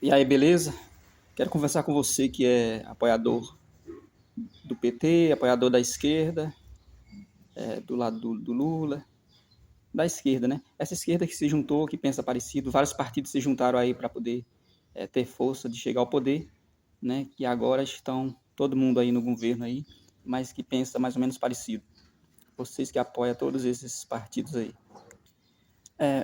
E aí, beleza? Quero conversar com você que é apoiador do PT, apoiador da esquerda, do lado do Lula, da esquerda, né? Essa esquerda que se juntou, que pensa parecido, vários partidos se juntaram aí para poder ter força de chegar ao poder, né? Que agora estão todo mundo aí no governo aí, mas que pensa mais ou menos parecido. Vocês que apoiam todos esses partidos aí.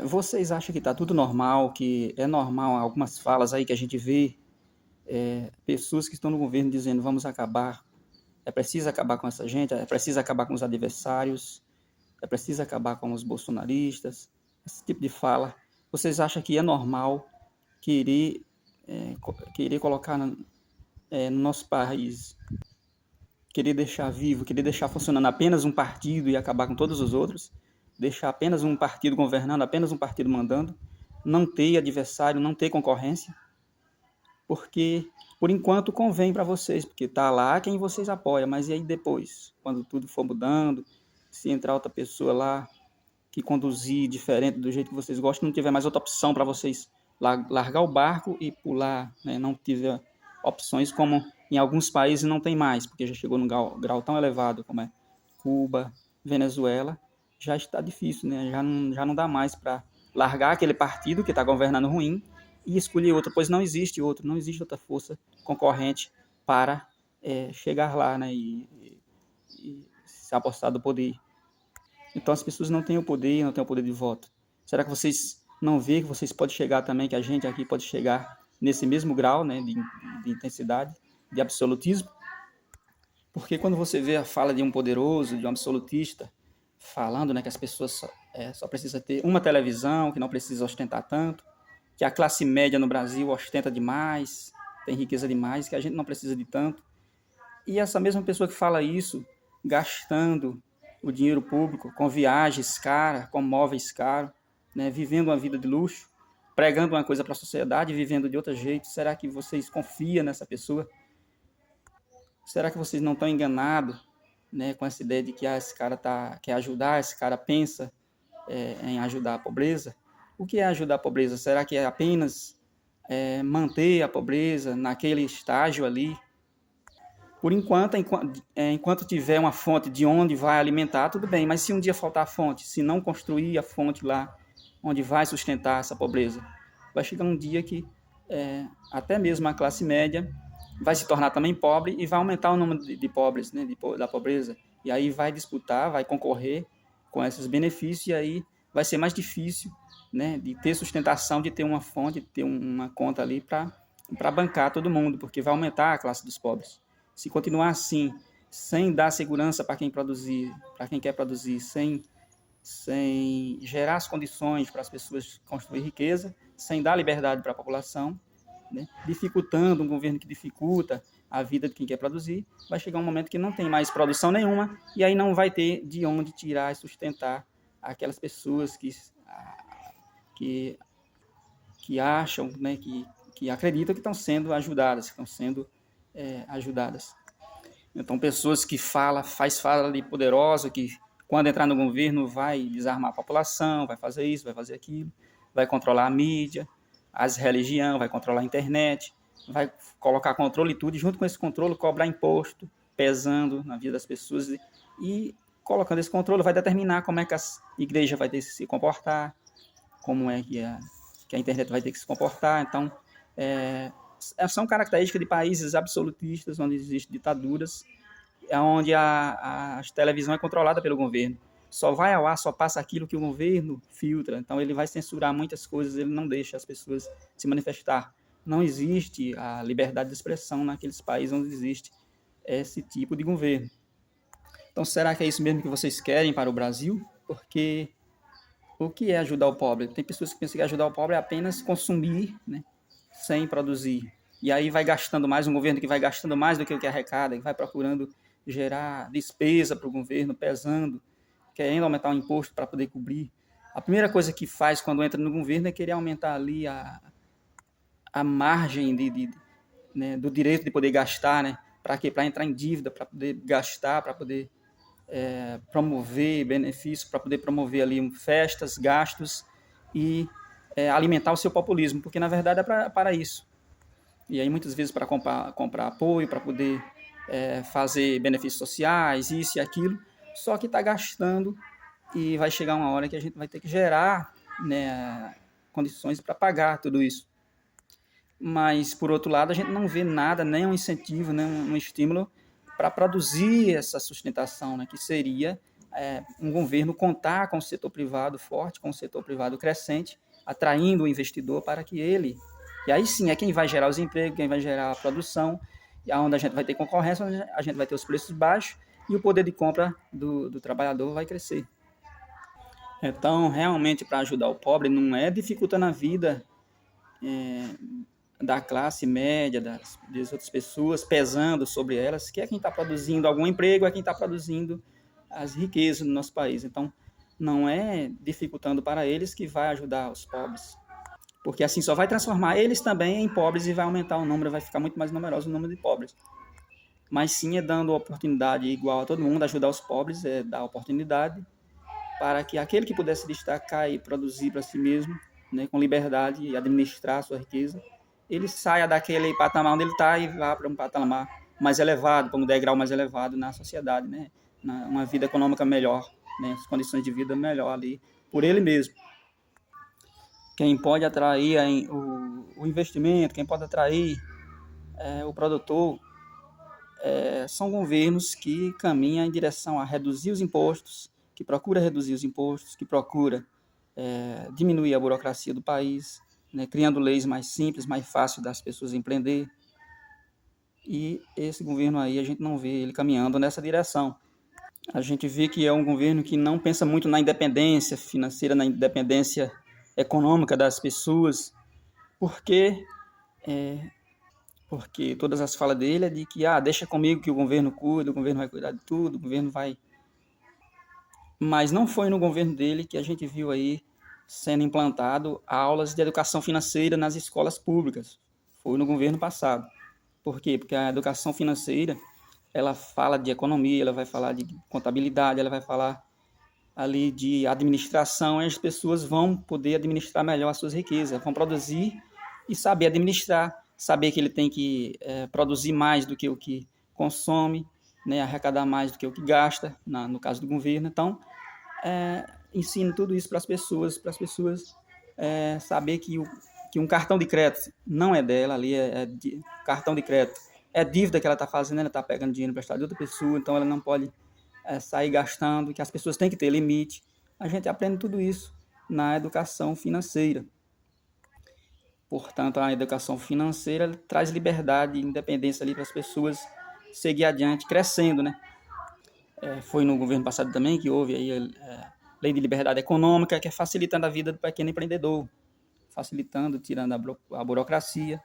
Vocês acham que está tudo normal, que é normal algumas falas aí que a gente vê, pessoas que estão no governo dizendo vamos acabar. É preciso acabar com essa gente, é preciso acabar com os adversários, é preciso acabar com os bolsonaristas, esse tipo de fala. Vocês acham que é normal querer, querer colocar no nosso país, querer deixar vivo, querer deixar funcionando apenas um partido e acabar com todos os outros? Deixar apenas um partido governando, apenas um partido mandando? Não ter adversário, não ter concorrência? Porque por enquanto convém para vocês, porque tá lá quem vocês apoiam, mas e aí depois, quando tudo for mudando, se entrar outra pessoa lá que conduzir diferente do jeito que vocês gostam, não tiver mais outra opção para vocês largar o barco e pular, né? Não tiver opções como em alguns países não tem mais, porque já chegou num grau tão elevado como é Cuba, Venezuela, já está difícil, né? Já não dá mais para largar aquele partido que está governando ruim e escolher outro, pois não existe outro, não existe outra força concorrente para chegar lá, né? E se apostar do poder. Então as pessoas não têm o poder, não têm o poder de voto. Será que vocês não veem que vocês podem chegar também, que a gente aqui pode chegar nesse mesmo grau, né, de intensidade, de absolutismo? Porque quando você vê a fala de um poderoso, de um absolutista, falando, né, que as pessoas só precisam ter uma televisão, que não precisa ostentar tanto, que a classe média no Brasil ostenta demais, tem riqueza demais, que a gente não precisa de tanto. E essa mesma pessoa que fala isso, gastando o dinheiro público com viagens caras, com móveis caros, né, vivendo uma vida de luxo, pregando uma coisa para a sociedade, vivendo de outro jeito, será que vocês confiam nessa pessoa? Será que vocês não estão enganados, né, com essa ideia de que esse cara quer ajudar, esse cara pensa em ajudar a pobreza? O que é ajudar a pobreza? Será que é apenas manter a pobreza naquele estágio ali? Por enquanto, enquanto tiver uma fonte de onde vai alimentar, tudo bem, mas se um dia faltar a fonte, se não construir a fonte lá onde vai sustentar essa pobreza, vai chegar um dia que até mesmo a classe média vai se tornar também pobre e vai aumentar o número de pobres, né, da pobreza. E aí vai disputar, vai concorrer com esses benefícios e aí vai ser mais difícil, né, de ter sustentação, de ter uma fonte, de ter uma conta ali para bancar todo mundo, porque vai aumentar a classe dos pobres. Se continuar assim, sem dar segurança para quem produzir, para quem quer produzir, sem gerar as condições para as pessoas construir riqueza, sem dar liberdade para a população, né, dificultando um governo que dificulta a vida de quem quer produzir, vai chegar um momento que não tem mais produção nenhuma e aí não vai ter de onde tirar e sustentar aquelas pessoas que, que acham, né, que acreditam que estão sendo ajudadas, que estão sendo ajudadas. Então, pessoas que faz fala ali poderosa, que quando entrar no governo vai desarmar a população, vai fazer isso, vai fazer aquilo, vai controlar a mídia, as religiões, vai controlar a internet, vai colocar controle e tudo, e junto com esse controle cobrar imposto, pesando na vida das pessoas e colocando esse controle vai determinar como é que a igreja vai ter que se comportar, como é que a internet vai ter que se comportar. Então, são características de países absolutistas, onde existem ditaduras, onde a televisão é controlada pelo governo. Só vai ao ar, só passa aquilo que o governo filtra. Então, ele vai censurar muitas coisas, ele não deixa as pessoas se manifestar. Não existe a liberdade de expressão naqueles países onde existe esse tipo de governo. Então, será que é isso mesmo que vocês querem para o Brasil? Porque o que é ajudar o pobre? Tem pessoas que pensam que ajudar o pobre é apenas consumir, né, sem produzir. E aí vai gastando mais, um governo que vai gastando mais do que o que arrecada, que vai procurando gerar despesa para o governo, pesando, querendo aumentar o imposto para poder cobrir. A primeira coisa que faz quando entra no governo é querer aumentar ali a margem né, do direito de poder gastar, né? Para quê? Para entrar em dívida, para poder gastar, para poder promover benefícios, para poder promover ali festas, gastos e alimentar o seu populismo, porque na verdade é para isso. E aí muitas vezes para comprar apoio, para poder fazer benefícios sociais, isso e aquilo, só que está gastando e vai chegar uma hora que a gente vai ter que gerar, né, condições para pagar tudo isso. Mas, por outro lado, a gente não vê nada, nem um incentivo, nem um estímulo para produzir essa sustentação, né, que seria um governo contar com o setor privado forte, com o setor privado crescente, atraindo o investidor para que ele... E aí sim é quem vai gerar os empregos, quem vai gerar a produção, e onde a gente vai ter concorrência, onde a gente vai ter os preços baixos e o poder de compra do trabalhador vai crescer. Então, realmente, para ajudar o pobre, não é dificultando a vida da classe média, das outras pessoas, pesando sobre elas, que é quem está produzindo algum emprego, é quem está produzindo as riquezas no nosso país. Então, não é dificultando para eles que vai ajudar os pobres, porque assim só vai transformar eles também em pobres e vai aumentar o número, vai ficar muito mais numeroso o número de pobres. Mas sim é dando oportunidade igual a todo mundo, ajudar os pobres, é dar oportunidade para que aquele que pudesse destacar e produzir para si mesmo, né, com liberdade e administrar a sua riqueza, ele saia daquele patamar onde ele está e vá para um patamar mais elevado, para um degrau mais elevado na sociedade, né, uma vida econômica melhor, né, as condições de vida melhor ali, por ele mesmo. Quem pode atrair o investimento, quem pode atrair o produtor, são governos que caminham em direção a reduzir os impostos, que procura reduzir os impostos, que procura diminuir a burocracia do país, né, criando leis mais simples, mais fáceis das pessoas empreender. E esse governo aí, a gente não vê ele caminhando nessa direção. A gente vê que é um governo que não pensa muito na independência financeira, na independência econômica das pessoas, porque porque todas as falas dele é de que deixa comigo que o governo cuida, o governo vai cuidar de tudo, o governo vai... Mas não foi no governo dele que a gente viu aí sendo implantado aulas de educação financeira nas escolas públicas. Foi no governo passado. Por quê? Porque a educação financeira, ela fala de economia, ela vai falar de contabilidade, ela vai falar ali de administração, e as pessoas vão poder administrar melhor as suas riquezas, vão produzir e saber administrar, saber que ele tem que produzir mais do que o que consome, né, arrecadar mais do que o que gasta, no caso do governo. Então, ensino tudo isso para as pessoas saber que um cartão de crédito não é dela, ali cartão de crédito é dívida que ela está fazendo, ela está pegando dinheiro emprestado de outra pessoa, então ela não pode sair gastando, que as pessoas têm que ter limite. A gente aprende tudo isso na educação financeira. Portanto, a educação financeira traz liberdade e independência ali para as pessoas seguir adiante, crescendo, né? Foi no governo passado também que houve aí lei de liberdade econômica, que é facilitando a vida do pequeno empreendedor, facilitando, tirando a burocracia,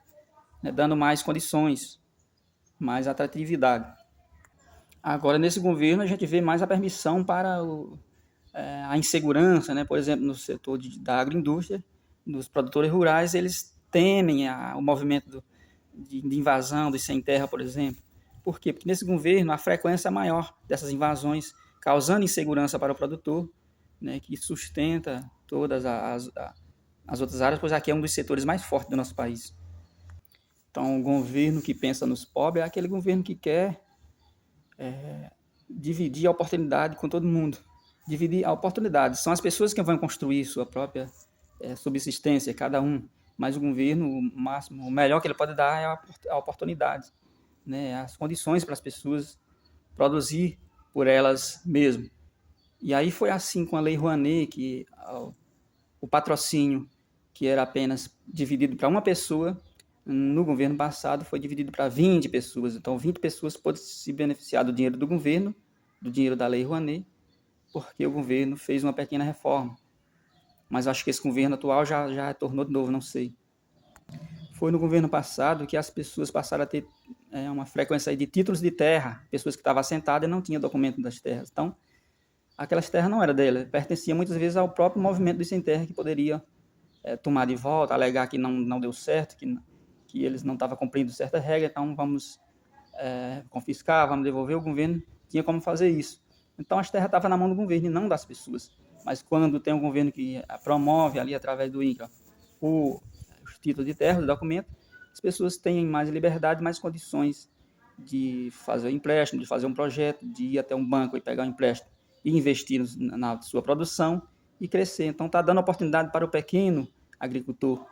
né, dando mais condições, mais atratividade. Agora, nesse governo, a gente vê mais a permissão para a insegurança, né? Por exemplo, no setor da agroindústria, dos produtores rurais, eles temem o movimento de invasão dos sem terra, por exemplo. Por quê? Porque nesse governo a frequência é maior dessas invasões, causando insegurança para o produtor, né, que sustenta todas as outras áreas, pois aqui é um dos setores mais fortes do nosso país. Então, o governo que pensa nos pobres é aquele governo que quer dividir a oportunidade com todo mundo. Dividir a oportunidade. São as pessoas que vão construir sua própria subsistência, cada um. Mas o governo, o máximo, o melhor que ele pode dar é a oportunidade, né? As condições para as pessoas produzir por elas mesmas. E aí foi assim com a Lei Rouanet, que o patrocínio, que era apenas dividido para uma pessoa, no governo passado foi dividido para 20 pessoas. Então, 20 pessoas podem se beneficiar do dinheiro do governo, do dinheiro da Lei Rouanet, porque o governo fez uma pequena reforma. Mas acho que esse governo atual já tornou de novo, não sei. Foi no governo passado que as pessoas passaram a ter uma frequência de títulos de terra, pessoas que estavam assentadas e não tinham documento das terras. Então, aquelas terras não eram dela, pertenciam muitas vezes ao próprio movimento dos sem terra, que poderia tomar de volta, alegar que não deu certo, que eles não estavam cumprindo certa regra, então vamos confiscar, vamos devolver. O governo tinha como fazer isso. Então as terras estavam na mão do governo e não das pessoas. Mas quando tem um governo que promove ali através do INCRA os títulos de terra, os documentos, as pessoas têm mais liberdade, mais condições de fazer um empréstimo, de fazer um projeto, de ir até um banco e pegar um empréstimo e investir na sua produção e crescer. Então está dando oportunidade para o pequeno agricultor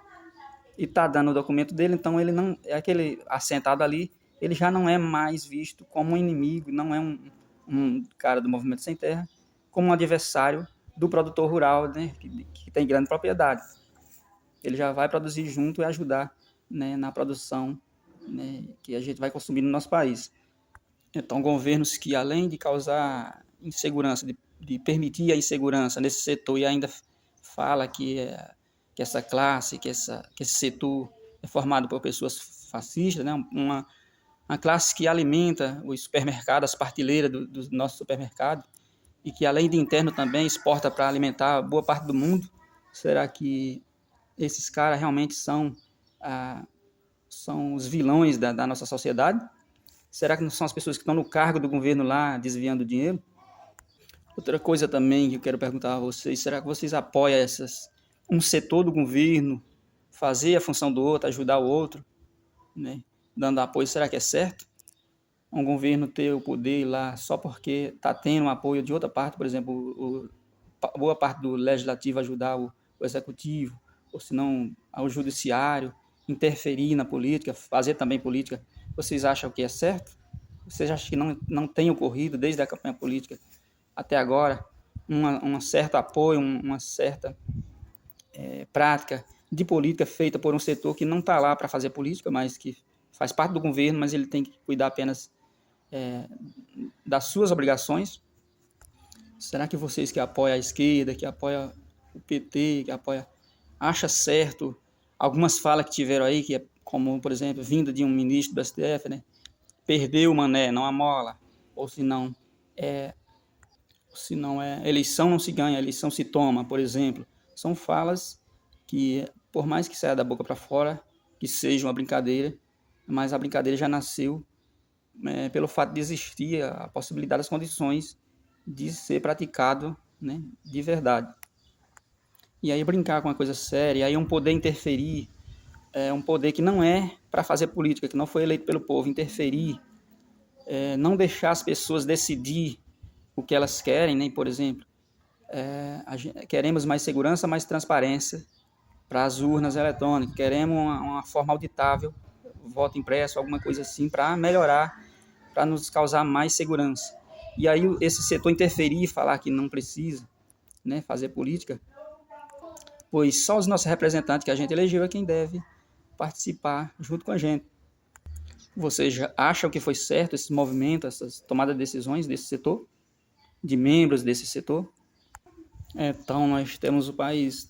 e está dando o documento dele, então ele não é aquele assentado ali, ele já não é mais visto como um inimigo, não é um cara do Movimento Sem Terra, como um adversário do produtor rural, né, que tem grande propriedade. Ele já vai produzir junto e ajudar, né, na produção, né, que a gente vai consumir no nosso país. Então, governos que, além de causar insegurança, de permitir a insegurança nesse setor e ainda fala que essa classe, que esse setor é formado por pessoas fascistas, né? Uma classe que alimenta os supermercados, as partilheiras do nosso supermercado, e que, além de interno, também exporta para alimentar boa parte do mundo. Será que esses caras realmente são os vilões da nossa sociedade? Será que não são as pessoas que estão no cargo do governo lá desviando dinheiro? Outra coisa também que eu quero perguntar a vocês, será que vocês apoiam um setor do governo fazer a função do outro, ajudar o outro, né? Dando apoio, será que é certo? Um governo ter o poder lá só porque está tendo um apoio de outra parte, por exemplo, boa parte do legislativo ajudar o executivo, ou se não, ao judiciário, interferir na política, fazer também política. Vocês acham que é certo? Vocês acham que não tem ocorrido desde a campanha política até agora um certo apoio, uma certa prática de política feita por um setor que não está lá para fazer política, mas que faz parte do governo, mas ele tem que cuidar apenas das suas obrigações? Será que vocês que apoiam a esquerda, que apoiam o PT, que apoiam, acha certo algumas falas que tiveram aí, que é como, por exemplo, vinda de um ministro do STF, né? Perdeu o mané, não a mola. Ou se não eleição não se ganha, eleição se toma, por exemplo. São falas que, por mais que saia da boca para fora, que seja uma brincadeira, mas a brincadeira já nasceu pelo fato de existir a possibilidade, as condições de ser praticado, né, de verdade. E aí brincar com uma coisa séria, aí um poder interferir, um poder que não é para fazer política, que não foi eleito pelo povo, interferir, não deixar as pessoas decidir o que elas querem, né? Por exemplo, queremos mais segurança, mais transparência para as urnas eletrônicas, queremos uma forma auditável, voto impresso, alguma coisa assim, para melhorar, para nos causar mais segurança. E aí esse setor interferir e falar que não precisa, né, fazer política, pois só os nossos representantes que a gente elegeu é quem deve participar junto com a gente. Vocês acham que foi certo esse movimento, essas tomadas de decisões desse setor, de membros desse setor? Então, nós temos o país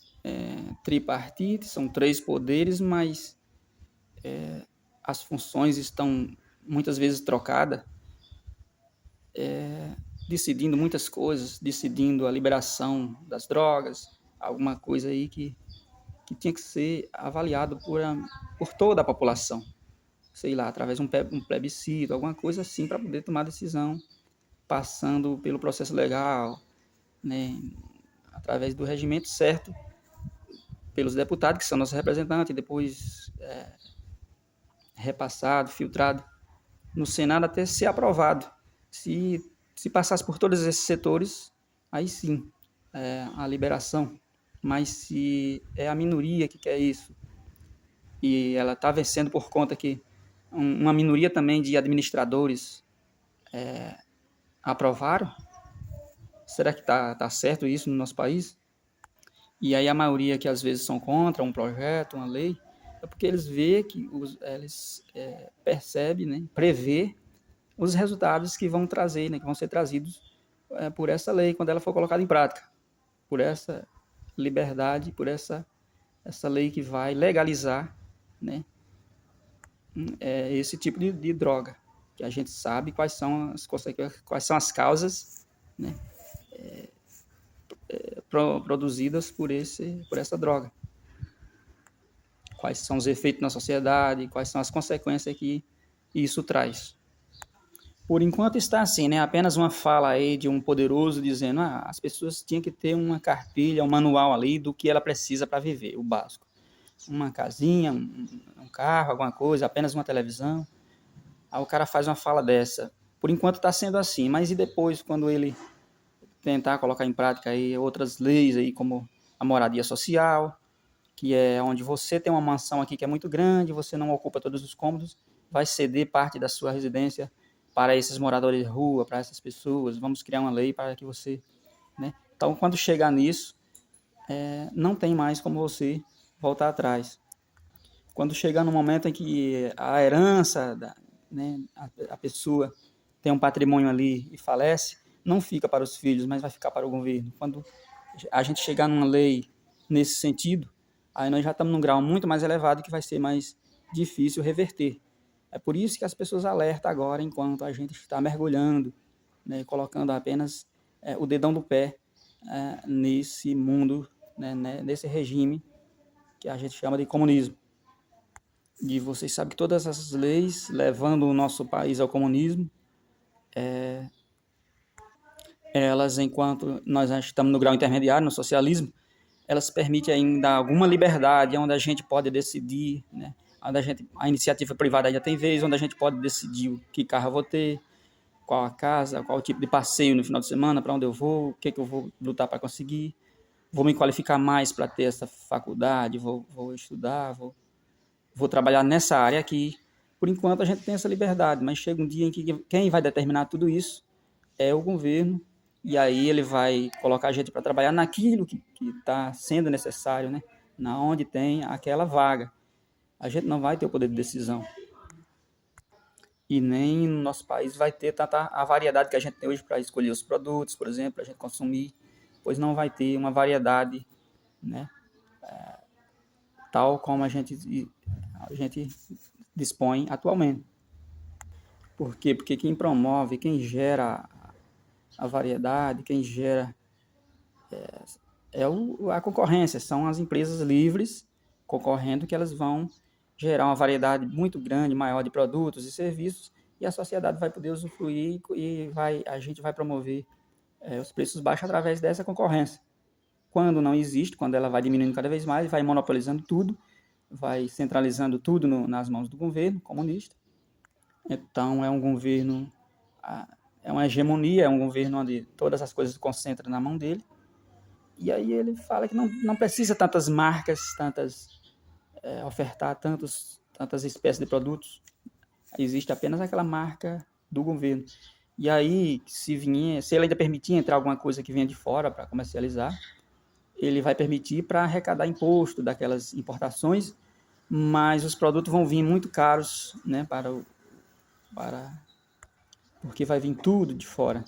tripartite, são 3 poderes, mas as funções estão muitas vezes trocadas, decidindo muitas coisas, decidindo a liberação das drogas, alguma coisa aí que tinha que ser avaliado por toda a população, sei lá, através de um plebiscito, alguma coisa assim, para poder tomar decisão, passando pelo processo legal, né, através do regimento certo, pelos deputados, que são nossos representantes, e depois repassado, filtrado no Senado até ser aprovado. Se passasse por todos esses setores, aí sim, a liberação. Mas se é a minoria que quer isso, e ela está vencendo por conta que uma minoria também de administradores aprovaram, será que tá certo isso no nosso país? E aí a maioria que às vezes são contra um projeto, uma lei, é porque eles veem que eles percebem, né, prevê os resultados que vão trazer, né, que vão ser trazidos por essa lei quando ela for colocada em prática, por essa liberdade, por essa lei que vai legalizar, né, esse tipo de droga, que a gente sabe quais são as consequências, quais são as causas, né, produzidas por essa droga. Quais são os efeitos na sociedade, quais são as consequências que isso traz. Por enquanto está assim, né? Apenas uma fala aí de um poderoso dizendo as pessoas tinham que ter uma cartilha, um manual ali do que ela precisa para viver, o básico. Uma casinha, um um carro, alguma coisa, apenas uma televisão. Aí o cara faz uma fala dessa. Por enquanto está sendo assim, mas e depois, quando ele tentar colocar em prática aí outras leis aí, como a moradia social, que é onde você tem uma mansão aqui que é muito grande, você não ocupa todos os cômodos, vai ceder parte da sua residência para esses moradores de rua, para essas pessoas. Vamos criar uma lei para que você, né? Então, quando chegar nisso, não tem mais como você voltar atrás. Quando chegar no momento em que a herança, né, a pessoa tem um patrimônio ali e falece, não fica para os filhos, mas vai ficar para o governo. Quando a gente chegar numa lei nesse sentido, aí nós já estamos num grau muito mais elevado que vai ser mais difícil reverter. É por isso que as pessoas alertam agora, enquanto a gente está mergulhando, né, colocando apenas o dedão do pé nesse mundo, né, nesse regime que a gente chama de comunismo. E vocês sabem que todas essas leis, levando o nosso país ao comunismo, elas, enquanto nós estamos no grau intermediário, no socialismo, elas permitem ainda alguma liberdade, onde a gente pode decidir, né? Onde a iniciativa privada ainda tem vez, onde a gente pode decidir o que carro eu vou ter, qual a casa, qual o tipo de passeio no final de semana, para onde eu vou, o que eu vou lutar para conseguir, vou me qualificar mais para ter essa faculdade, vou estudar, vou trabalhar nessa área aqui. Por enquanto a gente tem essa liberdade, mas chega um dia em que quem vai determinar tudo isso é o governo, e aí ele vai colocar a gente para trabalhar naquilo que está sendo necessário, né? Na onde tem aquela vaga. A gente não vai ter o poder de decisão. E nem no nosso país vai ter tanta a variedade que a gente tem hoje para escolher os produtos, por exemplo, para a gente consumir, pois não vai ter uma variedade, né? Tal como a gente dispõe atualmente. Por quê? Porque quem promove, quem gera a variedade, quem gera a concorrência, são as empresas livres concorrendo, que elas vão gerar uma variedade muito grande, maior de produtos e serviços, e a sociedade vai poder usufruir e a gente vai promover os preços baixos através dessa concorrência. Quando não existe, quando ela vai diminuindo cada vez mais, vai monopolizando tudo, vai centralizando tudo nas mãos do governo comunista. Então é um governo, é uma hegemonia, é um governo onde todas as coisas se concentram na mão dele. E aí ele fala que não precisa tantas marcas, ofertar tantas espécies de produtos. Existe apenas aquela marca do governo. E aí, se ele ainda permitir entrar alguma coisa que venha de fora para comercializar, ele vai permitir para arrecadar imposto daquelas importações, mas os produtos vão vir muito caros, né, porque vai vir tudo de fora.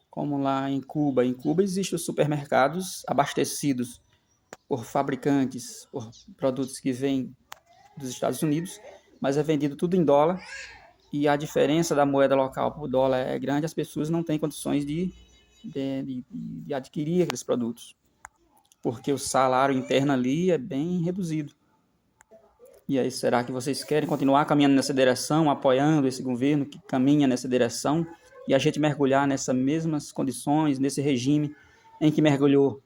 Como lá em Cuba. Em Cuba existem os supermercados abastecidos por fabricantes, por produtos que vêm dos Estados Unidos, mas é vendido tudo em dólar, e a diferença da moeda local para o dólar é grande, as pessoas não têm condições de adquirir aqueles produtos, porque o salário interno ali é bem reduzido. E aí, será que vocês querem continuar caminhando nessa direção, apoiando esse governo que caminha nessa direção, e a gente mergulhar nessas mesmas condições, nesse regime em que mergulhou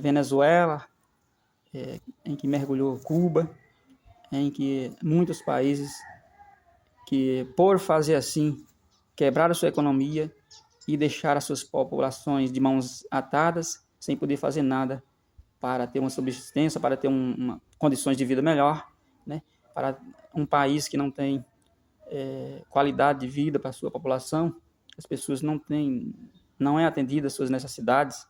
Venezuela, em que mergulhou Cuba, em que muitos países que, por fazer assim, quebraram sua economia e deixaram as suas populações de mãos atadas, sem poder fazer nada para ter uma subsistência, para ter condições de vida melhor, né? Para um país que não tem qualidade de vida para a sua população, as pessoas não é atendida às suas necessidades,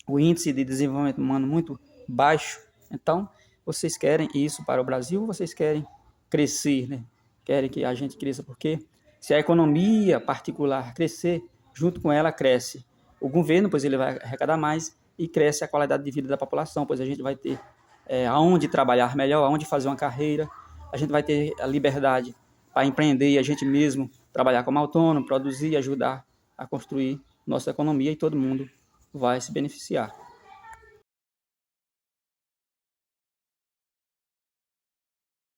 o índice de desenvolvimento humano muito baixo. Então, vocês querem isso para o Brasil ou vocês querem crescer, né? Querem que a gente cresça, porque se a economia particular crescer, junto com ela cresce o governo, pois ele vai arrecadar mais, e cresce a qualidade de vida da população, pois a gente vai ter aonde trabalhar melhor, aonde fazer uma carreira, a gente vai ter a liberdade para empreender e a gente mesmo trabalhar como autônomo, produzir e ajudar a construir nossa economia, e todo mundo vai se beneficiar.